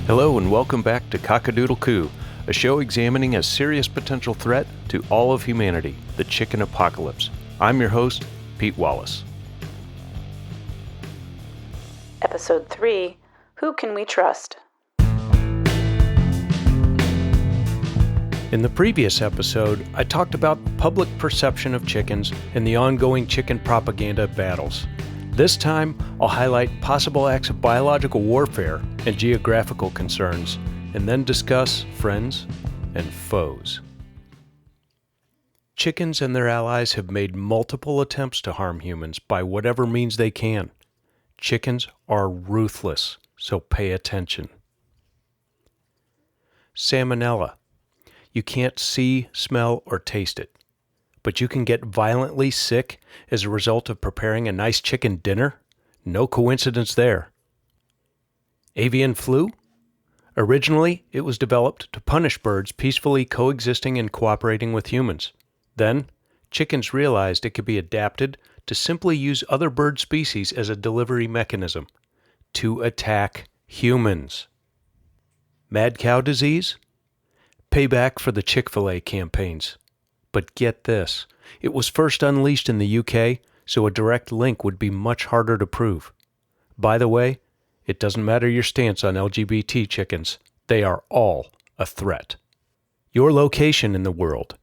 Hello and welcome back to Cockadoodle Coo, a show examining a serious potential threat to all of humanity, the chicken apocalypse. I'm your host, Pete Wallace. Episode 3, Who Can We Trust? In the previous episode, I talked about public perception of chickens and the ongoing chicken propaganda battles. This time, I'll highlight possible acts of biological warfare and geographical concerns, and then discuss friends and foes. Chickens and their allies have made multiple attempts to harm humans by whatever means they can. Chickens are ruthless, so pay attention. Salmonella. You can't see, smell, or taste it, but you can get violently sick as a result of preparing a nice chicken dinner? No coincidence there. Avian flu? Originally, it was developed to punish birds peacefully coexisting and cooperating with humans. Then, chickens realized it could be adapted to simply use other bird species as a delivery mechanism to attack humans. Mad cow disease? Payback for the Chick-fil-A campaigns. But get this, it was first unleashed in the UK, so a direct link would be much harder to prove. By the way, it doesn't matter your stance on LGBT chickens, they are all a threat. Your location in the world,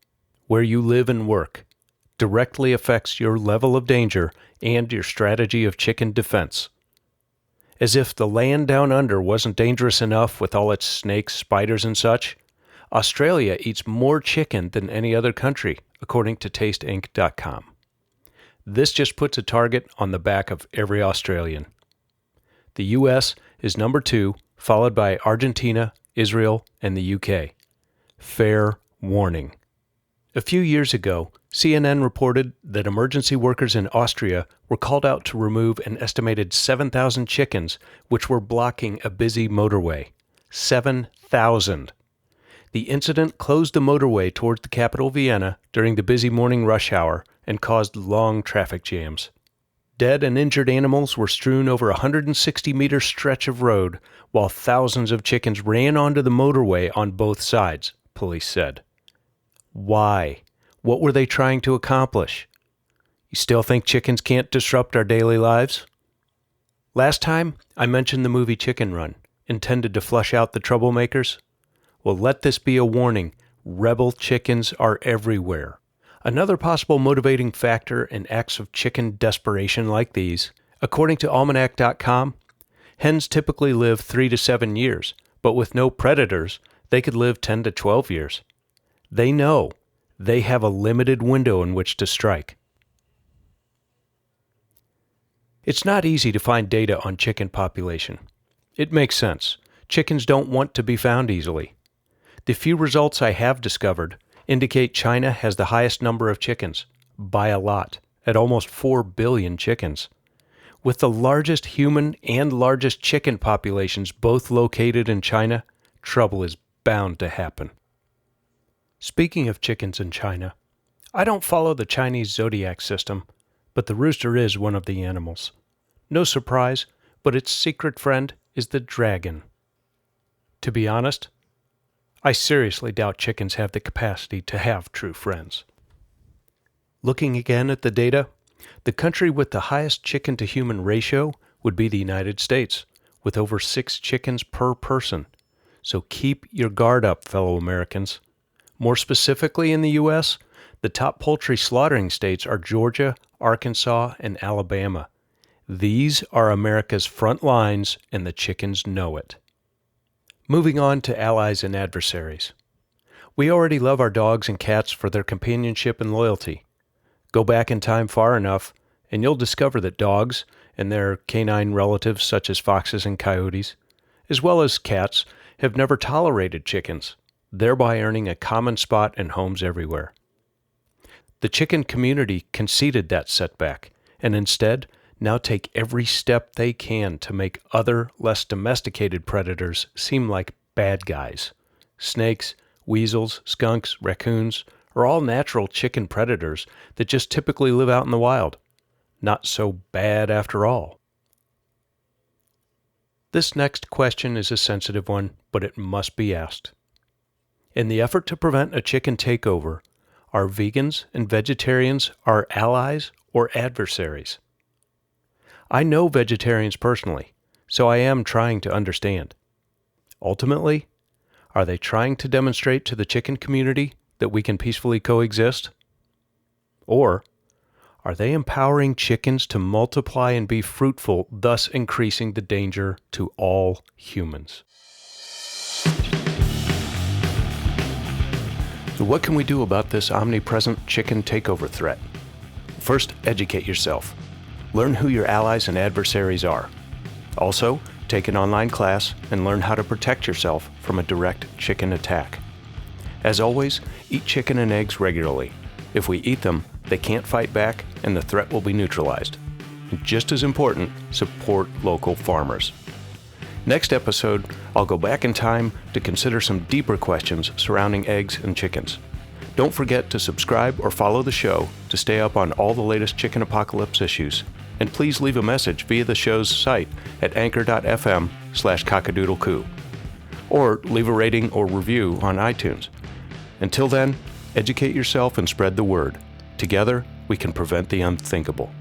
where you live and work, directly affects your level of danger and your strategy of chicken defense. As if the land down under wasn't dangerous enough with all its snakes, spiders, and such, Australia eats more chicken than any other country, according to TasteInc.com. This just puts a target on the back of every Australian. The U.S. is number 2, followed by Argentina, Israel, and the UK. Fair warning. A few years ago, CNN reported that emergency workers in Austria were called out to remove an estimated 7,000 chickens which were blocking a busy motorway. 7,000. The incident closed the motorway towards the capital Vienna during the busy morning rush hour and caused long traffic jams. Dead and injured animals were strewn over a 160-meter stretch of road, while thousands of chickens ran onto the motorway on both sides, police said. Why? What were they trying to accomplish? You still think chickens can't disrupt our daily lives? Last time, I mentioned the movie Chicken Run, intended to flush out the troublemakers. Well, let this be a warning. Rebel chickens are everywhere. Another possible motivating factor in acts of chicken desperation like these, according to Almanac.com, hens typically live 3 to 7 years, but with no predators, they could live 10 to 12 years. They know they have a limited window in which to strike. It's not easy to find data on chicken population. It makes sense. Chickens don't want to be found easily. The few results I have discovered indicate China has the highest number of chickens, by a lot, at almost 4 billion chickens. With the largest human and largest chicken populations both located in China, trouble is bound to happen. Speaking of chickens in China, I don't follow the Chinese zodiac system, but the rooster is one of the animals. No surprise, but its secret friend is the dragon. To be honest, I seriously doubt chickens have the capacity to have true friends. Looking again at the data, the country with the highest chicken-to-human ratio would be the United States, with over 6 chickens per person. So keep your guard up, fellow Americans. More specifically in the U.S., the top poultry slaughtering states are Georgia, Arkansas, and Alabama. These are America's front lines, and the chickens know it. Moving on to allies and adversaries. We already love our dogs and cats for their companionship and loyalty. Go back in time far enough, and you'll discover that dogs and their canine relatives such as foxes and coyotes, as well as cats, have never tolerated chickens, thereby earning a common spot in homes everywhere. The chicken community conceded that setback, and instead now take every step they can to make other, less domesticated predators seem like bad guys. Snakes, weasels, skunks, raccoons are all natural chicken predators that just typically live out in the wild. Not so bad after all. This next question is a sensitive one, but it must be asked. In the effort to prevent a chicken takeover, are vegans and vegetarians our allies or adversaries? I know vegetarians personally, so I am trying to understand. Ultimately, are they trying to demonstrate to the chicken community that we can peacefully coexist? Or are they empowering chickens to multiply and be fruitful, thus increasing the danger to all humans? So what can we do about this omnipresent chicken takeover threat? First, educate yourself. Learn who your allies and adversaries are. Also, take an online class and learn how to protect yourself from a direct chicken attack. As always, eat chicken and eggs regularly. If we eat them, they can't fight back and the threat will be neutralized. And just as important, support local farmers. Next episode, I'll go back in time to consider some deeper questions surrounding eggs and chickens. Don't forget to subscribe or follow the show to stay up on all the latest chicken apocalypse issues. And please leave a message via the show's site at anchor.fm/cockadoodlecoo. Or leave a rating or review on iTunes. Until then, educate yourself and spread the word. Together, we can prevent the unthinkable.